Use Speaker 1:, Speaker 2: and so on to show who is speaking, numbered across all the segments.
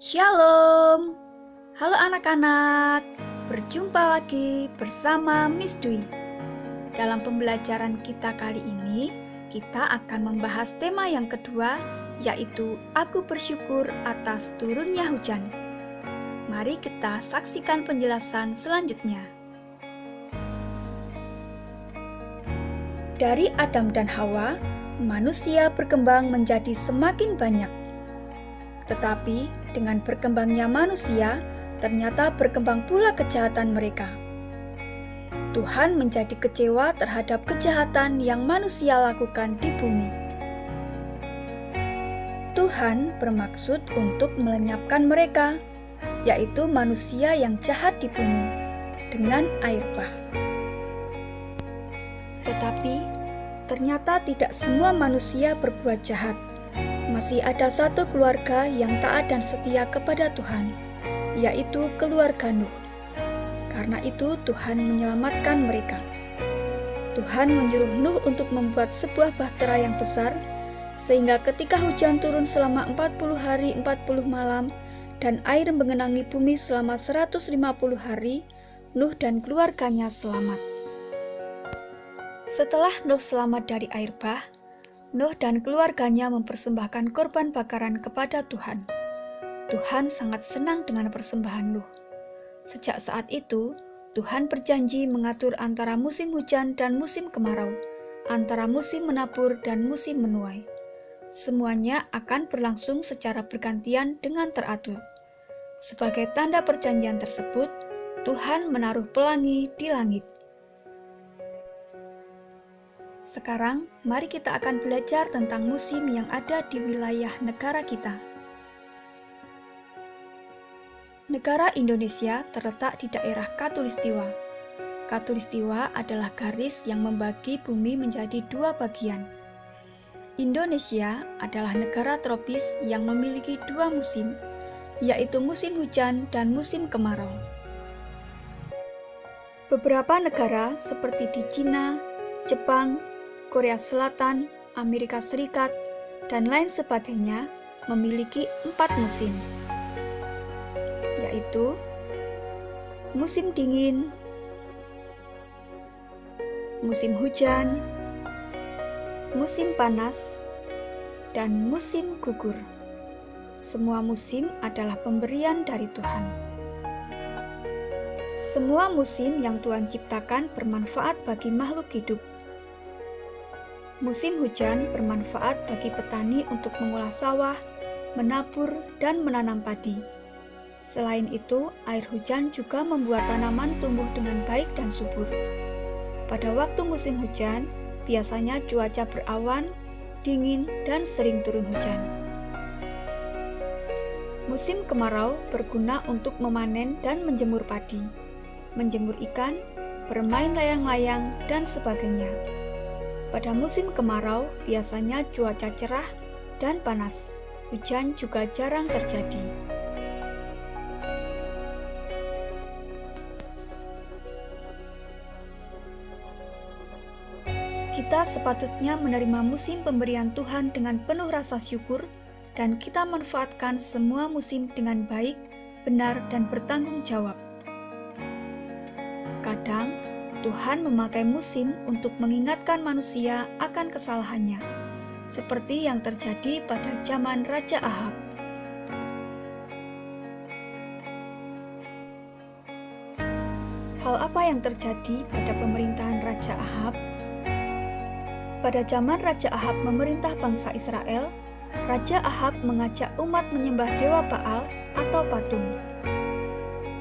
Speaker 1: Shalom, halo anak-anak, berjumpa lagi bersama Miss Dwi. Dalam pembelajaran kita kali ini, kita akan membahas tema yang kedua, yaitu Aku bersyukur atas turunnya hujan. Mari kita saksikan penjelasan selanjutnya. Dari Adam dan Hawa, manusia berkembang menjadi semakin banyak. Tetapi dengan berkembangnya manusia, ternyata berkembang pula kejahatan mereka. Tuhan menjadi kecewa terhadap kejahatan yang manusia lakukan di bumi. Tuhan bermaksud untuk melenyapkan mereka, yaitu manusia yang jahat di bumi, dengan air bah. Tetapi ternyata tidak semua manusia berbuat jahat. Masih ada satu keluarga yang taat dan setia kepada Tuhan, yaitu keluarga Nuh. Karena itu Tuhan menyelamatkan mereka. Tuhan menyuruh Nuh untuk membuat sebuah bahtera yang besar, sehingga ketika hujan turun selama 40 hari 40 malam, dan air mengenangi bumi selama 150 hari, Nuh dan keluarganya selamat. Setelah Nuh selamat dari air bah, Nuh dan keluarganya mempersembahkan korban bakaran kepada Tuhan. Tuhan sangat senang dengan persembahan Nuh. Sejak saat itu, Tuhan berjanji mengatur antara musim hujan dan musim kemarau, antara musim menabur dan musim menuai. Semuanya akan berlangsung secara bergantian dengan teratur. Sebagai tanda perjanjian tersebut, Tuhan menaruh pelangi di langit. Sekarang, mari kita akan belajar tentang musim yang ada di wilayah negara kita. Negara Indonesia terletak di daerah Khatulistiwa. Khatulistiwa adalah garis yang membagi bumi menjadi dua bagian. Indonesia adalah negara tropis yang memiliki dua musim, yaitu musim hujan dan musim kemarau. Beberapa negara seperti di Cina, Jepang, Korea Selatan, Amerika Serikat, dan lain sebagainya memiliki 4 musim, yaitu musim dingin, musim hujan, musim panas, dan musim gugur. Semua musim adalah pemberian dari Tuhan. Semua musim yang Tuhan ciptakan bermanfaat bagi makhluk hidup. Musim hujan bermanfaat bagi petani untuk mengolah sawah, menabur, dan menanam padi. Selain itu, air hujan juga membuat tanaman tumbuh dengan baik dan subur. Pada waktu musim hujan, biasanya cuaca berawan, dingin, dan sering turun hujan. Musim kemarau berguna untuk memanen dan menjemur padi, menjemur ikan, bermain layang-layang, dan sebagainya. Pada musim kemarau, biasanya cuaca cerah dan panas. Hujan juga jarang terjadi. Kita sepatutnya menerima musim pemberian Tuhan dengan penuh rasa syukur, dan kita manfaatkan semua musim dengan baik, benar, dan bertanggung jawab. Kadang, Tuhan memakai musim untuk mengingatkan manusia akan kesalahannya, seperti yang terjadi pada zaman Raja Ahab. Hal apa yang terjadi pada pemerintahan Raja Ahab? Pada zaman Raja Ahab memerintah bangsa Israel, Raja Ahab mengajak umat menyembah dewa Baal atau patung.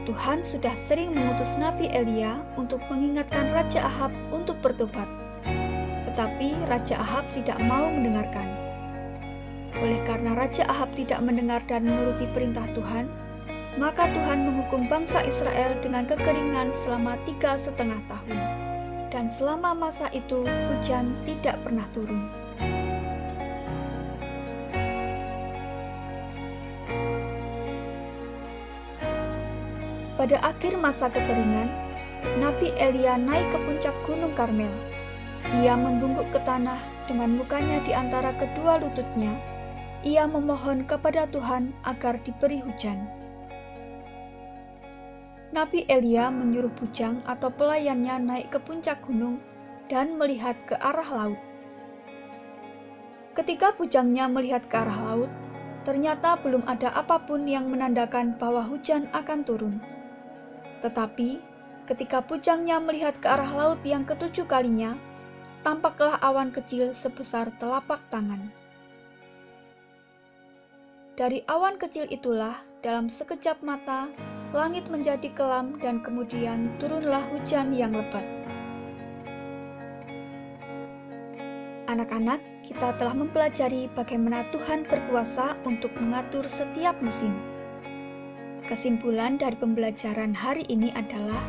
Speaker 1: Tuhan sudah sering mengutus Nabi Elia untuk mengingatkan Raja Ahab untuk bertobat. Tetapi Raja Ahab tidak mau mendengarkan. Oleh karena Raja Ahab tidak mendengar dan menuruti perintah Tuhan, maka Tuhan menghukum bangsa Israel dengan kekeringan selama 3,5 tahun. Dan selama masa itu hujan tidak pernah turun. Pada akhir masa kekeringan, Nabi Elia naik ke puncak Gunung Karmel. Ia membungkuk ke tanah dengan mukanya di antara kedua lututnya ia memohon kepada Tuhan agar diberi hujan. Nabi Elia menyuruh bujang atau pelayannya naik ke puncak gunung dan melihat ke arah laut. Ketika bujangnya melihat ke arah laut, ternyata belum ada apapun yang menandakan bahwa hujan akan turun. Tetapi, ketika bujangnya melihat ke arah laut yang ketujuh kalinya, tampaklah awan kecil sebesar telapak tangan. Dari awan kecil itulah, dalam sekejap mata, langit menjadi kelam dan kemudian turunlah hujan yang lebat. Anak-anak, kita telah mempelajari bagaimana Tuhan berkuasa untuk mengatur setiap musim. Kesimpulan dari pembelajaran hari ini adalah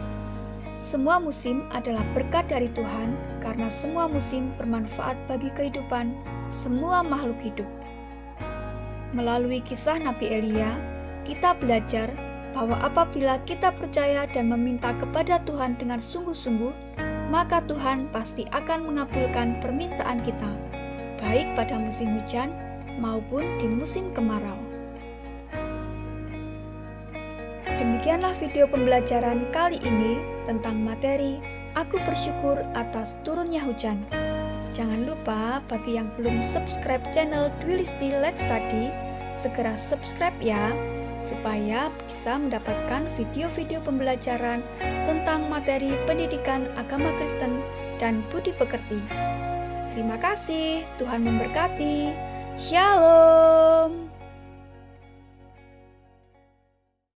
Speaker 1: semua musim adalah berkat dari Tuhan karena semua musim bermanfaat bagi kehidupan semua makhluk hidup. Melalui kisah Nabi Elia, kita belajar bahwa apabila kita percaya dan meminta kepada Tuhan dengan sungguh-sungguh, maka Tuhan pasti akan mengabulkan permintaan kita, baik pada musim hujan maupun di musim kemarau. Demikianlah video pembelajaran kali ini tentang materi Aku Bersyukur Atas Turunnya Hujan. Jangan lupa bagi yang belum subscribe channel Dwi Listi Let's Study, segera subscribe ya, supaya bisa mendapatkan video-video pembelajaran tentang materi pendidikan agama Kristen dan budi pekerti. Terima kasih, Tuhan memberkati. Shalom.